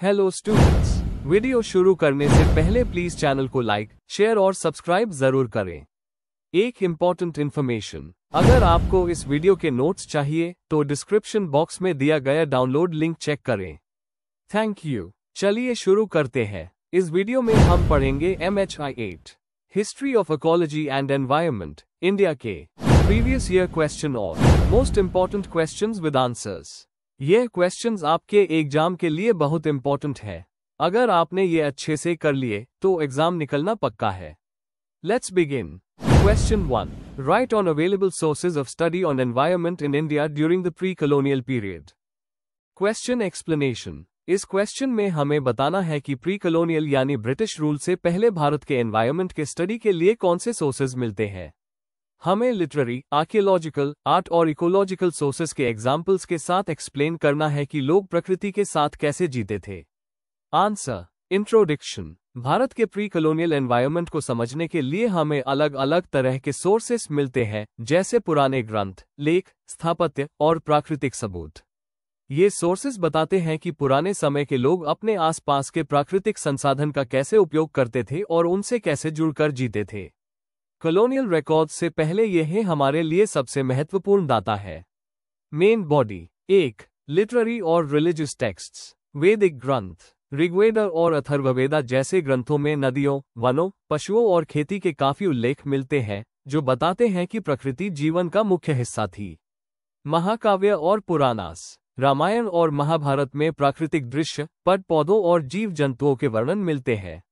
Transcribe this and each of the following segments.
Hello students, video शुरू करने से पहले प्लीज चैनल को लाइक, शेयर और सब्सक्राइब जरूर करें। एक इम्पॉर्टेंट इन्फॉर्मेशन, अगर आपको इस वीडियो के नोट्स चाहिए तो डिस्क्रिप्शन बॉक्स में दिया गया डाउनलोड लिंक चेक करें। Thank you. चलिए शुरू करते हैं। इस वीडियो में हम पढ़ेंगे MHI 8 history of ecology and environment India के प्रीवियस ईयर क्वेश्चन और most important questions with answers. ये क्वेश्चंस आपके एग्जाम के लिए बहुत इंपॉर्टेंट है। अगर आपने ये अच्छे से कर लिए तो एग्जाम निकलना पक्का है। Let's begin. Question 1, right on available sources of study on environment in India during the pre colonial period. Question explanation. इस क्वेश्चन में हमें बताना है कि प्री कॉलोनियल यानी ब्रिटिश रूल से पहले भारत के एनवायरनमेंट के स्टडी के लिए कौन से सोर्सेज मिलते हैं। हमें लिटरेरी, आर्कियोलॉजिकल, आर्ट और इकोलॉजिकल सोर्सेज के एग्जाम्पल्स के साथ एक्सप्लेन करना है कि लोग प्रकृति के साथ कैसे जीते थे। आंसर। इंट्रोडक्शन। भारत के प्री कॉलोनियल एनवायरनमेंट को समझने के लिए हमें अलग अलग तरह के सोर्सेस मिलते हैं, जैसे पुराने ग्रंथ, लेख, स्थापत्य और प्राकृतिक सबूत। ये सोर्सेस बताते हैं कि पुराने समय के लोग अपने आसपास के प्राकृतिक संसाधन का कैसे उपयोग करते थे और उनसे कैसे जुड़कर जीते थे। कॉलोनियल रिकॉर्ड्स से पहले यह हमारे लिए सबसे महत्वपूर्ण डाटा है। Main body. 1. लिटरेरी और रिलीजियस टेक्स्ट्स। वैदिक ग्रंथ, ऋग्वेद और अथर्ववेद जैसे ग्रंथों में नदियों, वनों, पशुओं और खेती के काफी उल्लेख मिलते हैं, जो बताते हैं कि प्रकृति जीवन का मुख्य हिस्सा थी। महाकाव्य और पुराणास। रामायण और महाभारत में प्राकृतिक दृश्य, पेड़ पौधों और जीव जंतुओं के वर्णन मिलते हैं।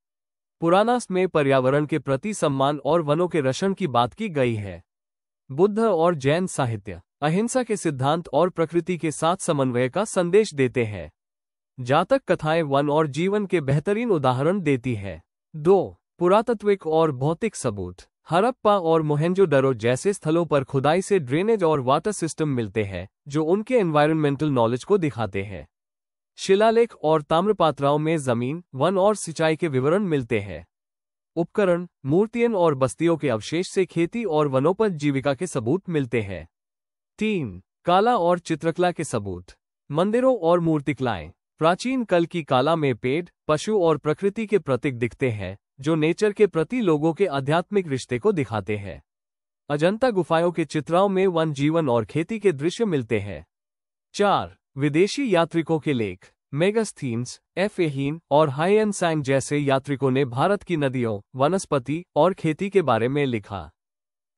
पुराणास में पर्यावरण के प्रति सम्मान और वनों के रक्षण की बात की गई है। बुद्ध और जैन साहित्य अहिंसा के सिद्धांत और प्रकृति के साथ समन्वय का संदेश देते हैं। जातक कथाएं वन और जीवन के बेहतरीन उदाहरण देती है। 2. पुरातात्विक और भौतिक सबूत। हड़प्पा और मोहेंजोदड़ो जैसे स्थलों पर खुदाई से ड्रेनेज और वाटर सिस्टम मिलते हैं, जो उनके एनवायरमेंटल नॉलेज को दिखाते हैं। शिलालेख और ताम्रपात्राओं में जमीन, वन और सिंचाई के विवरण मिलते हैं। उपकरण, मूर्तियां और बस्तियों के अवशेष से खेती और वनोपज जीविका के सबूत मिलते हैं। 3. कला और चित्रकला के सबूत। मंदिरों और मूर्तिकलाएं। प्राचीन काल की कला में पेड़, पशु और प्रकृति के प्रतीक दिखते हैं, जो नेचर के प्रति लोगों के आध्यात्मिक रिश्ते को दिखाते हैं। अजंता गुफाओं के चित्रों में वन जीवन और खेती के दृश्य मिलते हैं। 4. विदेशी यात्रिकों के लेख। मेगास्थीन्स, एफेहीन और हायन सांग जैसे यात्रिकों ने भारत की नदियों, वनस्पति और खेती के बारे में लिखा।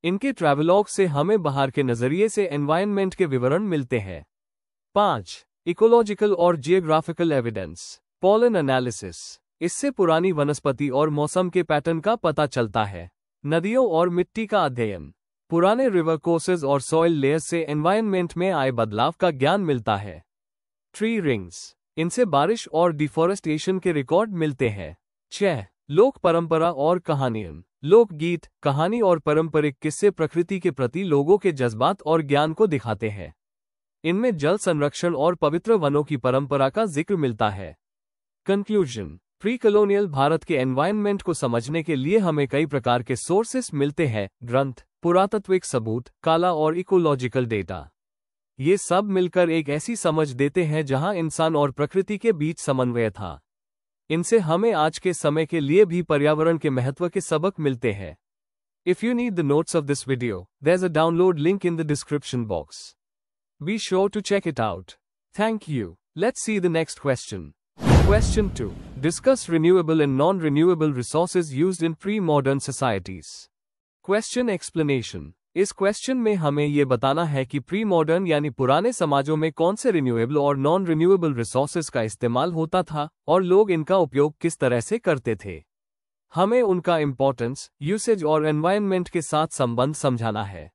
इनके ट्रैवलॉग से हमें बाहर के नजरिए से एनवायरनमेंट के विवरण मिलते हैं। 5. इकोलॉजिकल और जियोग्राफिकल एविडेंस। Pollen analysis. इससे पुरानी वनस्पति और मौसम के पैटर्न का पता चलता है। नदियों और मिट्टी का अध्ययन। पुराने रिवर कोर्सेज और सॉइल लेयर्स से एनवायरनमेंट में आए बदलाव का ज्ञान मिलता है। Tree rings. इनसे बारिश और डिफॉरेस्टेशन के रिकॉर्ड मिलते हैं। 6. लोक परंपरा और कहानियां। लोकगीत, कहानी और पारंपरिक किस्से प्रकृति के प्रति लोगों के जज्बात और ज्ञान को दिखाते हैं। इनमें जल संरक्षण और पवित्र वनों की परंपरा का जिक्र मिलता है। कंक्लूजन। प्री कॉलोनियल भारत के एनवायरनमेंट को समझने के लिए हमें कई प्रकार के सोर्सेस मिलते हैं। ग्रंथ, पुरातात्विक सबूत, कला और इकोलॉजिकल डेटा। ये सब मिलकर एक ऐसी समझ देते हैं जहां इंसान और प्रकृति के बीच समन्वय था। इनसे हमें आज के समय के लिए भी पर्यावरण के महत्व के सबक मिलते हैं। If you need the notes of this video, there is a download link in the description box. Be sure to check it out. Thank you. Let's see the next question. Question 2. Discuss renewable and non-renewable resources used in pre-modern societies. Question explanation. इस question में हमें ये बताना है कि pre modern यानी पुराने समाजों में कौन से रिन्यूएबल और नॉन रिन्यूएबल रिसोर्सेज का इस्तेमाल होता था और लोग इनका उपयोग किस तरह से करते थे। हमें उनका इंपॉर्टेंस, यूसेज और एनवायरनमेंट के साथ संबंध समझाना है।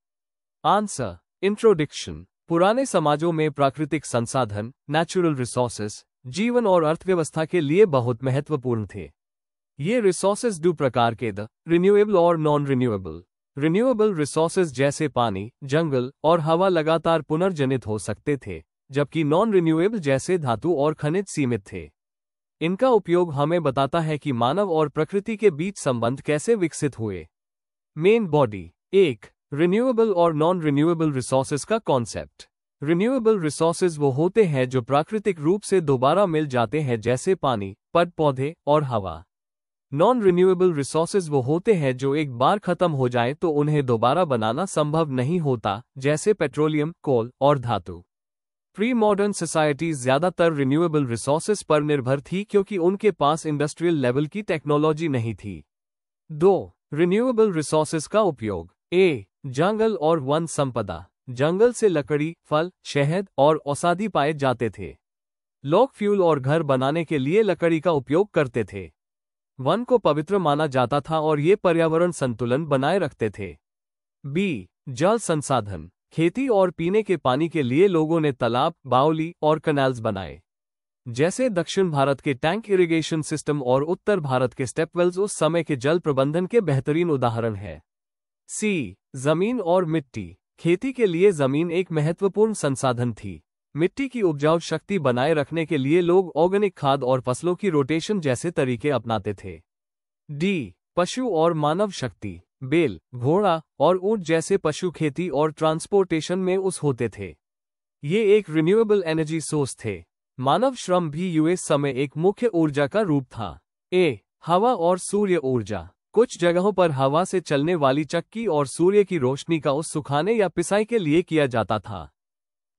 आंसर। इंट्रोडक्शन। पुराने समाजों में प्राकृतिक संसाधन, नेचुरल रिसोर्सेज, जीवन और अर्थव्यवस्था के लिए बहुत महत्वपूर्ण थे। ये रिसोर्सेज दो प्रकार के थे, रिन्यूएबल और नॉन रिन्यूएबल। रिन्यूएबल रिसोर्सेज जैसे पानी, जंगल और हवा लगातार पुनर्जनित हो सकते थे, जबकि नॉन रिन्यूएबल जैसे धातु और खनिज सीमित थे। इनका उपयोग हमें बताता है कि मानव और प्रकृति के बीच संबंध कैसे विकसित हुए। Main body. 1. रिन्यूएबल और नॉन रिन्यूएबल रिसोर्सेज का कॉन्सेप्ट। रिन्यूएबल रिसोर्सेज वो होते हैं जो प्राकृतिक रूप से दोबारा मिल जाते हैं, जैसे पानी, पेड़ पौधे और हवा। नॉन रिन्यूएबल रिसोर्सेज वो होते हैं जो एक बार खत्म हो जाए तो उन्हें दोबारा बनाना संभव नहीं होता, जैसे पेट्रोलियम, कोल और धातु। प्री मॉडर्न सोसाइटीज ज्यादातर रिन्यूएबल रिसोर्सेज पर निर्भर थी क्योंकि उनके पास इंडस्ट्रियल लेवल की टेक्नोलॉजी नहीं थी। 2. रिन्यूएबल रिसोर्सेज का उपयोग। ए. जंगल और वन संपदा। जंगल से लकड़ी, फल, शहद और औषधि पाए जाते थे। लोग फ्यूल और घर बनाने के लिए लकड़ी का उपयोग करते थे। वन को पवित्र माना जाता था और ये पर्यावरण संतुलन बनाए रखते थे। बी. जल संसाधन। खेती और पीने के पानी के लिए लोगों ने तालाब, बावली और कैनाल्स बनाए। जैसे दक्षिण भारत के टैंक इरिगेशन सिस्टम और उत्तर भारत के स्टेपवेल्स उस समय के जल प्रबंधन के बेहतरीन उदाहरण है। सी. जमीन और मिट्टी। खेती के लिए जमीन एक महत्वपूर्ण संसाधन थी। मिट्टी की उपजाऊ शक्ति बनाए रखने के लिए लोग ऑर्गेनिक खाद और फसलों की रोटेशन जैसे तरीके अपनाते थे। डी. पशु और मानव शक्ति। बैल, घोड़ा और ऊंट जैसे पशु खेती और ट्रांसपोर्टेशन में उस होते थे। ये एक रिन्यूएबल एनर्जी सोर्स थे। मानव श्रम भी यूएस समय एक मुख्य ऊर्जा का रूप था। ए. हवा और सूर्य ऊर्जा। कुछ जगहों पर हवा से चलने वाली चक्की और सूर्य की रोशनी का उस सुखाने या पिसाई के लिए किया जाता था।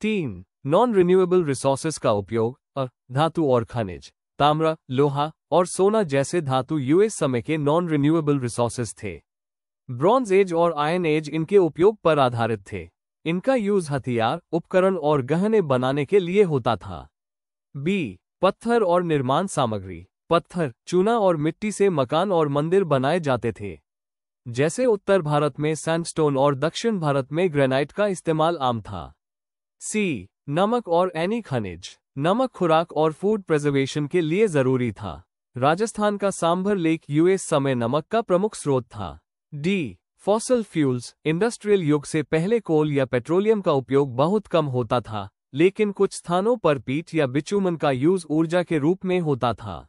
3. नॉन रिन्यूएबल रिसोर्सेज का उपयोग। धातु और खनिज। ताम्र, लोहा और सोना जैसे धातु यूएस समय के नॉन रिन्यूएबल रिसोर्सेज थे। ब्रॉन्ज एज और आयरन एज इनके उपयोग पर आधारित थे। इनका यूज हथियार, उपकरण और गहने बनाने के लिए होता था। बी. पत्थर और निर्माण सामग्री। पत्थर, चूना और मिट्टी से मकान और मंदिर बनाए जाते थे। जैसे उत्तर भारत में सैंडस्टोन और दक्षिण भारत में ग्रेनाइट का इस्तेमाल आम था। सी. नमक और एनी खनिज। नमक खुराक और फूड प्रिजर्वेशन के लिए जरूरी था। राजस्थान का सांभर लेक यूएस समय नमक का प्रमुख स्रोत था। डी. Fossil fuels. इंडस्ट्रियल युग से पहले कोल या पेट्रोलियम का उपयोग बहुत कम होता था, लेकिन कुछ स्थानों पर पीट या बिचूमन का यूज ऊर्जा के रूप में होता था।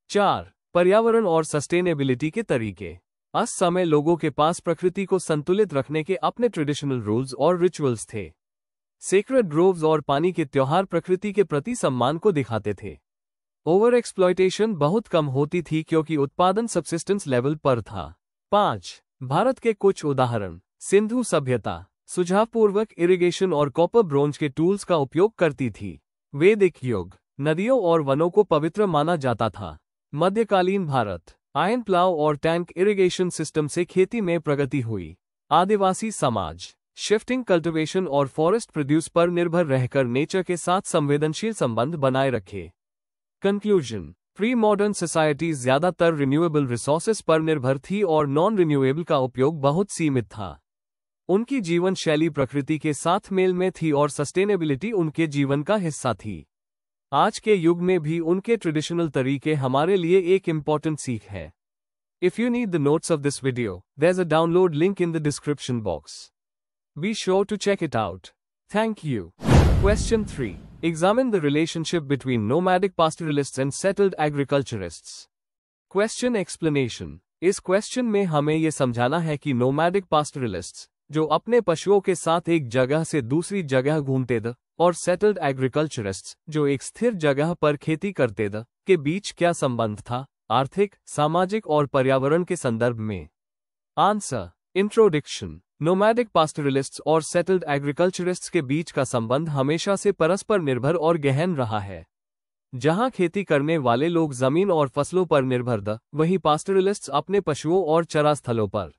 4. पर्यावरण और सस्टेनेबिलिटी के तरीके। उस समय लोगों के पास प्रकृति को संतुलित रखने के अपने ट्रेडिशनल रूल्स और रिचुअल्स थे। सेक्रेड ग्रोव्स और पानी के त्योहार प्रकृति के प्रति सम्मान को दिखाते थे। ओवर एक्सप्लॉयटेशन बहुत कम होती थी क्योंकि उत्पादन सब्सिस्टेंस लेवल पर था। 5. भारत के कुछ उदाहरण। सिंधु सभ्यता सुझावपूर्वक इरिगेशन और कॉपर ब्रोंज के टूल्स का उपयोग करती थी। वैदिक युग नदियों और वनों को पवित्र माना जाता था। मध्यकालीन भारत आयन प्लाव और टैंक इरिगेशन सिस्टम से खेती में प्रगति हुई। आदिवासी समाज शिफ्टिंग कल्टीवेशन और फॉरेस्ट प्रोड्यूस पर निर्भर रहकर नेचर के साथ संवेदनशील संबंध बनाए रखे। कंक्लूजन। प्री मॉडर्न सोसाइटीज ज्यादातर रिन्यूएबल रिसोर्सेज पर निर्भर थी और नॉन रिन्यूएबल का उपयोग बहुत सीमित था। उनकी जीवन शैली प्रकृति के साथ मेल में थी और सस्टेनेबिलिटी उनके जीवन का हिस्सा थी। आज के युग में भी उनके ट्रेडिशनल तरीके हमारे लिए एक इम्पॉर्टेंट सीख है। If you need the notes of this video, there's a download link in the description box. Be sure to check it out. Thank you. Question 3. Examine the relationship between nomadic pastoralists and settled agriculturists. Question explanation. इस question में हमें यह समझाना है कि nomadic पास्टरलिस्ट्स, जो अपने पशुओं के साथ एक जगह से दूसरी जगह घूमते थे, और सेटल्ड एग्रीकल्चरिस्ट्स, जो एक स्थिर जगह पर खेती करते थे, के बीच क्या संबंध था, आर्थिक, सामाजिक और पर्यावरण के संदर्भ में। आंसर। इंट्रोडक्शन। नोमैडिक पास्टरलिस्ट्स और सेटल्ड एग्रीकल्चरिस्ट्स के बीच का संबंध हमेशा से परस्पर निर्भर और गहन रहा है। जहां खेती करने वाले लोग जमीन और फसलों पर निर्भर थे, वहीं पास्टरलिस्ट्स अपने पशुओं और चरा स्थलों पर।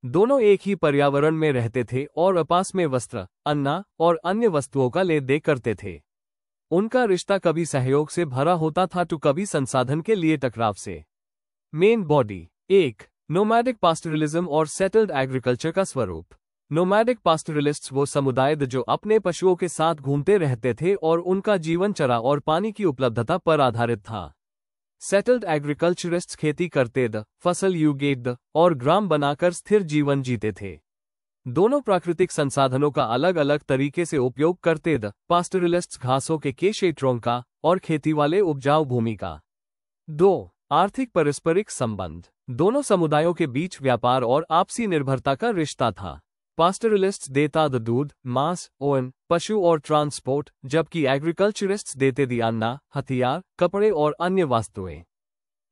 दोनों एक ही पर्यावरण में रहते थे और आपस में वस्त्र, अन्न और अन्य वस्तुओं का ले दे करते थे। उनका रिश्ता कभी सहयोग से भरा होता था तो कभी संसाधन के लिए टकराव से। Main body. 1. नोमैडिक पास्टरलिज्म और सेटल्ड एग्रीकल्चर का स्वरूप। नोमैडिक पास्टरलिस्ट्स वो समुदाय थे जो अपने पशुओं के साथ घूमते रहते थे और उनका जीवन चरा और पानी की उपलब्धता पर आधारित था। सेटल्ड एग्रीकल्चरिस्ट्स खेती करते थे, फसल उगाते और ग्राम बनाकर स्थिर जीवन जीते थे। दोनों प्राकृतिक संसाधनों का अलग अलग तरीके से उपयोग करते थे। पास्टरलिस्ट्स घासों के क्षेत्रों का और खेती वाले उपजाऊ भूमि का। 2. आर्थिक पारस्परिक संबंध। दोनों समुदायों के बीच व्यापार और आपसी निर्भरता का रिश्ता था। पास्टरलिस्ट्स देता द दूध, मांस, ओन, पशु और ट्रांसपोर्ट, जबकि एग्रीकल्चरिस्ट्स देते दी अन्ना, हथियार, कपड़े और अन्य वस्तुएं।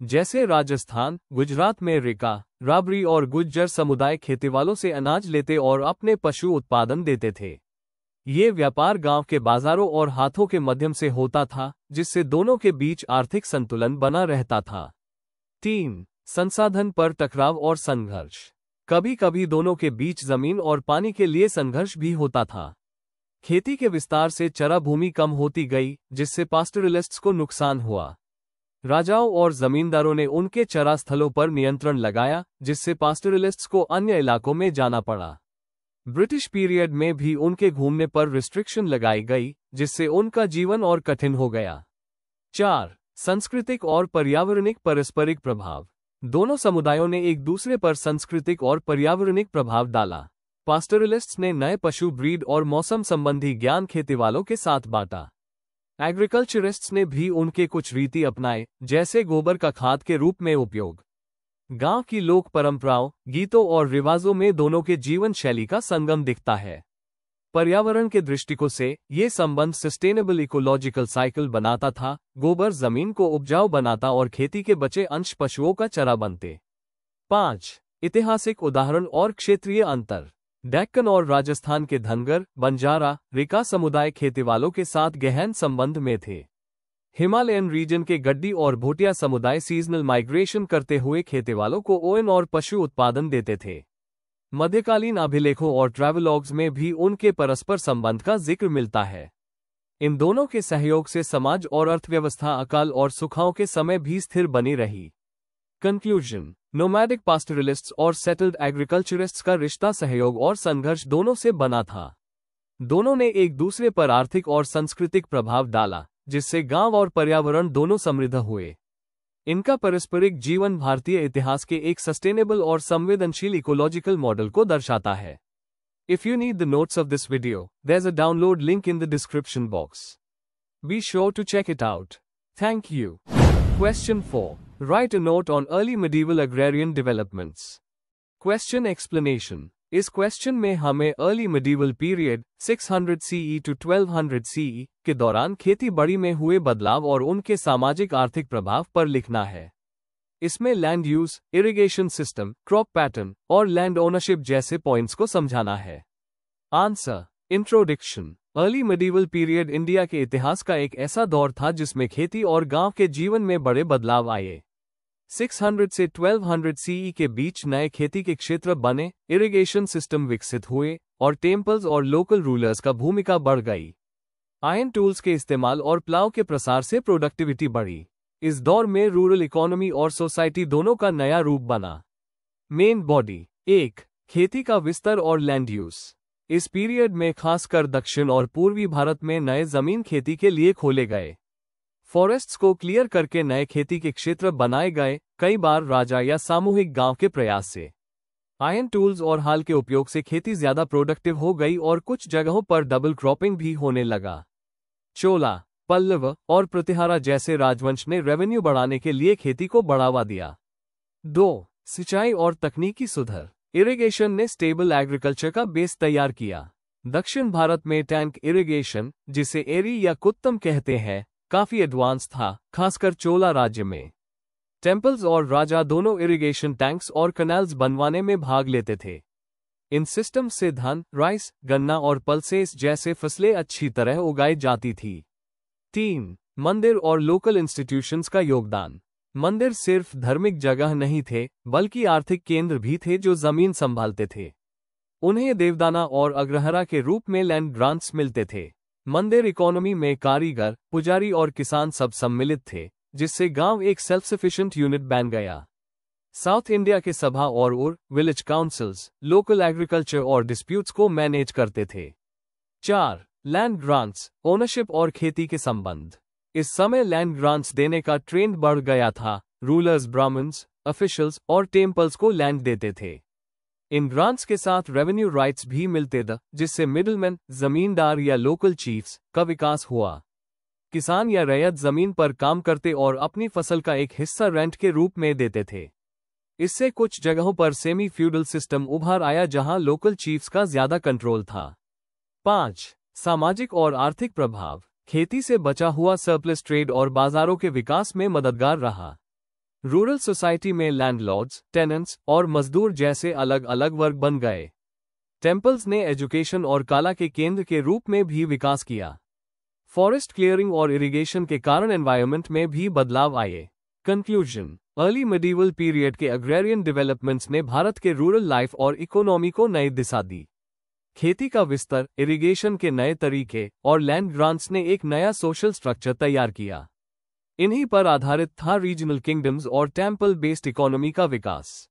जैसे राजस्थान, गुजरात में रिका, राबरी और गुज्जर समुदाय खेतीवालों से अनाज लेते और अपने पशु उत्पादन देते थे। ये व्यापार गांव के बाजारों और हाथों के माध्यम से होता था, जिससे दोनों के बीच आर्थिक संतुलन बना रहता था। 3. संसाधन पर टकराव और संघर्ष। कभी कभी दोनों के बीच जमीन और पानी के लिए संघर्ष भी होता था। खेती के विस्तार से चरा भूमि कम होती गई, जिससे पास्टरलिस्ट्स को नुकसान हुआ। राजाओं और जमींदारों ने उनके चरा स्थलों पर नियंत्रण लगाया, जिससे पास्टरलिस्ट्स को अन्य इलाकों में जाना पड़ा। ब्रिटिश पीरियड में भी उनके घूमने पर रिस्ट्रिक्शन लगाई गई, जिससे उनका जीवन और कठिन हो गया। 4. सांस्कृतिक और पर्यावरणिक पारस्परिक प्रभाव। दोनों समुदायों ने एक दूसरे पर सांस्कृतिक और पर्यावरणिक प्रभाव डाला। पास्टरलिस्ट्स ने नए पशु ब्रीड और मौसम संबंधी ज्ञान खेतीवालों के साथ बांटा। एग्रीकल्चरिस्ट्स ने भी उनके कुछ रीति अपनाए, जैसे गोबर का खाद के रूप में उपयोग। गांव की लोक परंपराओं, गीतों और रिवाजों में दोनों के जीवन शैली का संगम दिखता है। पर्यावरण के दृष्टिकोण से ये संबंध सस्टेनेबल इकोलॉजिकल साइकिल बनाता था। गोबर जमीन को उपजाऊ बनाता और खेती के बचे अंश पशुओं का चरा बनते। 5. ऐतिहासिक उदाहरण और क्षेत्रीय अंतर। डेक्कन और राजस्थान के धनगर, बंजारा, रिका समुदाय खेतीवालों के साथ गहन संबंध में थे। हिमालयन रीजन के गड्डी और भोटिया समुदाय सीजनल माइग्रेशन करते हुए खेतीवालों को ओन और पशु उत्पादन देते थे। मध्यकालीन अभिलेखों और ट्रैवलॉग्स में भी उनके परस्पर संबंध का जिक्र मिलता है। इन दोनों के सहयोग से समाज और अर्थव्यवस्था अकाल और सुखाओं के समय भी स्थिर बनी रही। कंक्लूजन। नोमैडिक पास्टरलिस्ट्स और सेटल्ड एग्रीकल्चरिस्ट्स का रिश्ता सहयोग और संघर्ष दोनों से बना था। दोनों ने एक दूसरे पर आर्थिक और सांस्कृतिक प्रभाव डाला, जिससे गांव और पर्यावरण दोनों समृद्ध हुए। इनका पारस्परिक जीवन भारतीय इतिहास के एक सस्टेनेबल और संवेदनशील इकोलॉजिकल मॉडल को दर्शाता है। If you need the notes of this video, there's a download link in the description box. Be sure to check it out. Thank you. Question 4. Write a note on early medieval agrarian developments. Question explanation. इस question में हमें early medieval period 600 CE to 1200 CE के दौरान खेती बाड़ी में हुए बदलाव और उनके सामाजिक आर्थिक प्रभाव पर लिखना है। इसमें land use, irrigation system, crop pattern और लैंड ओनरशिप जैसे पॉइंट्स को समझाना है। Answer. Introduction. Early medieval period India के इतिहास का एक ऐसा दौर था जिसमें खेती और गांव के जीवन में बड़े बदलाव आए। 600 से 1200 CE के बीच नए खेती के क्षेत्र बने, इरिगेशन सिस्टम विकसित हुए और टेम्पल्स और लोकल रूलर्स का भूमिका बढ़ गई। आयरन टूल्स के इस्तेमाल और प्लाव के प्रसार से प्रोडक्टिविटी बढ़ी। इस दौर में रूरल इकोनॉमी और सोसाइटी दोनों का नया रूप बना। Main body. 1. खेती का विस्तार और लैंड यूज। इस पीरियड में खासकर दक्षिण और पूर्वी भारत में नए जमीन खेती के लिए खोले गए। फॉरेस्ट्स को क्लियर करके नए खेती के क्षेत्र बनाए गए, कई बार राजा या सामूहिक गांव के प्रयास से। आयरन टूल्स और हाल के उपयोग से खेती ज्यादा प्रोडक्टिव हो गई और कुछ जगहों पर डबल क्रॉपिंग भी होने लगा। चोला, पल्लव और प्रतिहारा जैसे राजवंश ने रेवेन्यू बढ़ाने के लिए खेती को बढ़ावा दिया। 2. सिंचाई और तकनीकी सुधार। इरिगेशन ने स्टेबल एग्रीकल्चर का बेस तैयार किया। दक्षिण भारत में टैंक इरिगेशन, जिसे एरी या कुत्तम कहते हैं, काफी एडवांस था, खासकर चोला राज्य में। टेम्पल्स और राजा दोनों इरिगेशन टैंक्स और कैनाल्स बनवाने में भाग लेते थे। इन सिस्टम से धान, राइस, गन्ना और पल्सेस जैसे फसलें अच्छी तरह उगाई जाती थी। 3. मंदिर और लोकल इंस्टीट्यूशंस का योगदान। मंदिर सिर्फ धार्मिक जगह नहीं थे, बल्कि आर्थिक केंद्र भी थे जो जमीन संभालते थे। उन्हें देवदाना और अग्रहरा के रूप में लैंड ग्रांट्स मिलते थे। मंदिर इकोनॉमी में कारीगर, पुजारी और किसान सब सम्मिलित थे, जिससे गांव एक सेल्फ सफिशिएंट यूनिट बन गया। साउथ इंडिया के सभा और विलेज काउंसिल्स लोकल एग्रीकल्चर और डिस्प्यूट्स को मैनेज करते थे। 4. लैंड ग्रांट्स, ओनरशिप और खेती के संबंध। इस समय लैंड ग्रांट्स देने का ट्रेंड बढ़ गया था। रूलर्स ब्राह्मण्स, ऑफिशियल्स और टेम्पल्स को लैंड देते थे। इन ग्रांट्स के साथ रेवेन्यू राइट्स भी मिलते थे, जिससे मिडलमैन, जमींदार या लोकल चीफ्स का विकास हुआ। किसान या रैयत जमीन पर काम करते और अपनी फसल का एक हिस्सा रेंट के रूप में देते थे। इससे कुछ जगहों पर सेमी फ्यूडल सिस्टम उभर आया जहां लोकल चीफ्स का ज्यादा कंट्रोल था। 5. सामाजिक और आर्थिक प्रभाव। खेती से बचा हुआ सरप्लस ट्रेड और बाजारों के विकास में मददगार रहा। रूरल सोसाइटी में लैंडलॉर्ड्स, टेनेंट्स और मजदूर जैसे अलग अलग वर्ग बन गए। टेम्पल्स ने एजुकेशन और कला के केंद्र के रूप में भी विकास किया। फॉरेस्ट क्लियरिंग और इरिगेशन के कारण एनवायरनमेंट में भी बदलाव आए। कंक्लूजन। अर्ली मिडीवल पीरियड के अग्रेरियन डेवलपमेंट्स ने भारत के रूरल लाइफ और इकोनॉमी को नई दिशा दी। खेती का विस्तार, इरिगेशन के नए तरीके और लैंड ग्रांट्स ने एक नया सोशल स्ट्रक्चर तैयार किया। इन्हीं पर आधारित था रीजनल किंगडम्स और टेम्पल बेस्ड इकोनॉमी का विकास।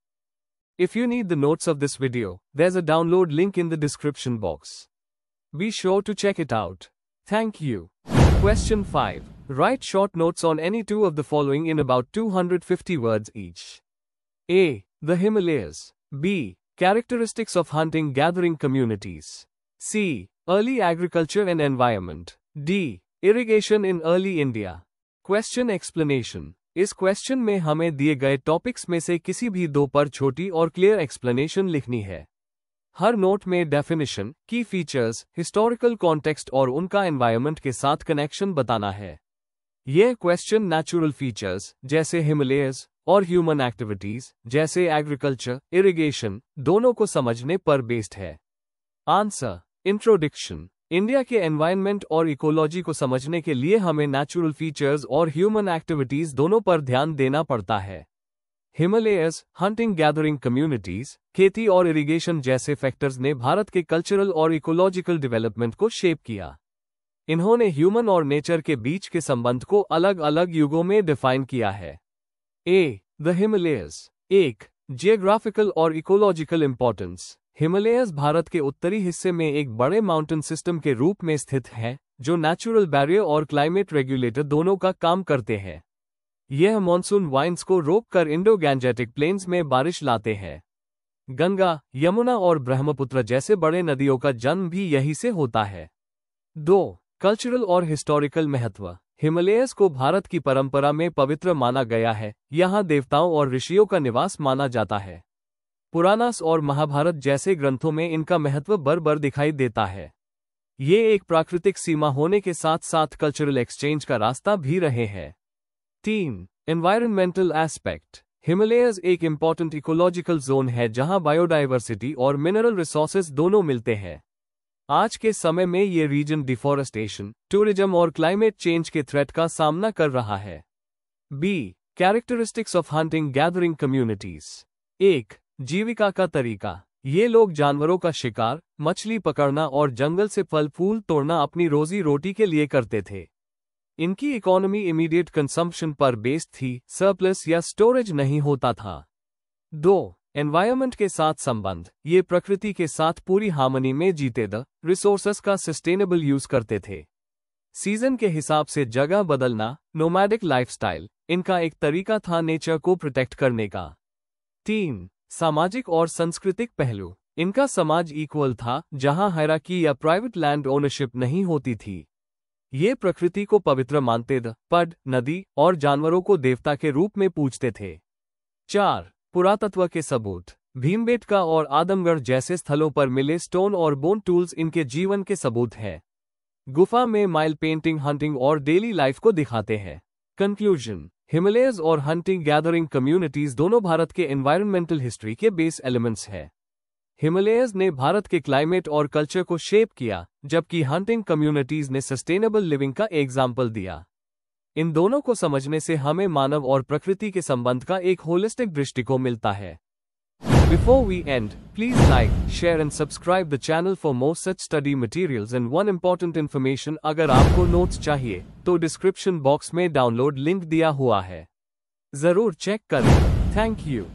If you need the notes of this video, there's a download link in the description box. Be sure to check it out. Thank you. Question 5. Write short notes on any two of the following in about 250 words each. A. The Himalayas. B. Characteristics of hunting-gathering communities. C. Early agriculture and environment. D. Irrigation in early India. Question explanation. इस question में हमें दिए गए topics में से किसी भी दो पर छोटी और क्लियर एक्सप्लेनेशन लिखनी है। हर नोट में डेफिनेशन, की फीचर्स, हिस्टोरिकल कॉन्टेक्स्ट और उनका एनवायरनमेंट के साथ कनेक्शन बताना है। यह क्वेश्चन नेचुरल फीचर्स जैसे हिमालयस और ह्यूमन एक्टिविटीज जैसे एग्रीकल्चर, इरिगेशन दोनों को समझने पर बेस्ड है। आंसर। इंट्रोडक्शन। इंडिया के एनवायरनमेंट और इकोलॉजी को समझने के लिए हमें नेचुरल फीचर्स और ह्यूमन एक्टिविटीज दोनों पर ध्यान देना पड़ता है। हिमालयस, हंटिंग गैदरिंग कम्युनिटीज, खेती और इरिगेशन जैसे फैक्टर्स ने भारत के कल्चरल और इकोलॉजिकल डेवलपमेंट को शेप किया। इन्होंने ह्यूमन और नेचर के बीच के संबंध को अलग अलग युगों में डिफाइन किया है। ए. द हिमालयस। 1. जियोग्राफिकल और इकोलॉजिकल इंपॉर्टेंस। हिमालयस भारत के उत्तरी हिस्से में एक बड़े माउंटेन सिस्टम के रूप में स्थित है, जो नेचुरल बैरियर और क्लाइमेट रेगुलेटर दोनों का काम करते हैं। यह मॉनसून वाइंड्स को रोककर इंडो गैंजेटिक प्लेन्स में बारिश लाते हैं। गंगा, यमुना और ब्रह्मपुत्र जैसे बड़े नदियों का जन्म भी यहीं से होता है। 2. कल्चरल और हिस्टोरिकल महत्व। हिमालयस को भारत की परंपरा में पवित्र माना गया है। यहाँ देवताओं और ऋषियों का निवास माना जाता है। पुराणास और महाभारत जैसे ग्रंथों में इनका महत्व बर दिखाई देता है। ये एक प्राकृतिक सीमा होने के साथ साथ कल्चरल एक्सचेंज का रास्ता भी रहे हैं। 3. Environmental aspect. हिमालयस एक इम्पॉर्टेंट इकोलॉजिकल जोन है जहां बायोडाइवर्सिटी और मिनरल रिसोर्सेज दोनों मिलते हैं। आज के समय में ये रीजन डिफॉरेस्टेशन, टूरिज्म और क्लाइमेट चेंज के थ्रेट का सामना कर रहा है। B. Characteristics of hunting gathering communities. 1. जीविका का तरीका। ये लोग जानवरों का शिकार, मछली पकड़ना और जंगल से फल फूल तोड़ना अपनी रोजी रोटी के लिए करते थे। इनकी इकोनॉमी इमीडिएट कंजम्पशन पर बेस्ड थी, सरप्लस या स्टोरेज नहीं होता था। 2. एनवायरनमेंट के साथ संबंध। ये प्रकृति के साथ पूरी हार्मनी में जीते द रिसोर्सेस का सस्टेनेबल यूज करते थे। सीजन के हिसाब से जगह बदलना, नोमैडिक लाइफस्टाइल इनका एक तरीका था नेचर को प्रोटेक्ट करने का। 3. सामाजिक और सांस्कृतिक पहलू। इनका समाज इक्वल था, जहां हायरार्की या प्राइवेट लैंड ओनरशिप नहीं होती थी। ये प्रकृति को पवित्र मानते द पड, नदी और जानवरों को देवता के रूप में पूजते थे। 4. पुरातत्व के सबूत। भीमबेटका और आदमगढ़ जैसे स्थलों पर मिले स्टोन और बोन टूल्स इनके जीवन के सबूत हैं। गुफा में माइल पेंटिंग हंटिंग और डेली लाइफ को दिखाते हैं। कंक्लूजन। हिमालयस और हंटिंग गैदरिंग कम्युनिटीज दोनों भारत के एनवायरमेंटल हिस्ट्री के बेस एलिमेंट्स हैं। हिमालयस ने भारत के क्लाइमेट और कल्चर को शेप किया, जबकि हंटिंग कम्युनिटीज ने सस्टेनेबल लिविंग का एग्जाम्पल दिया। इन दोनों को समझने से हमें मानव और प्रकृति के संबंध का एक होलिस्टिक दृष्टिकोण मिलता है। Before we end, please like, share and subscribe the channel for more such study materials and one important information अगर आपको नोट्स चाहिए तो डिस्क्रिप्शन बॉक्स में डाउनलोड लिंक दिया हुआ है, जरूर चेक करें। Thank you.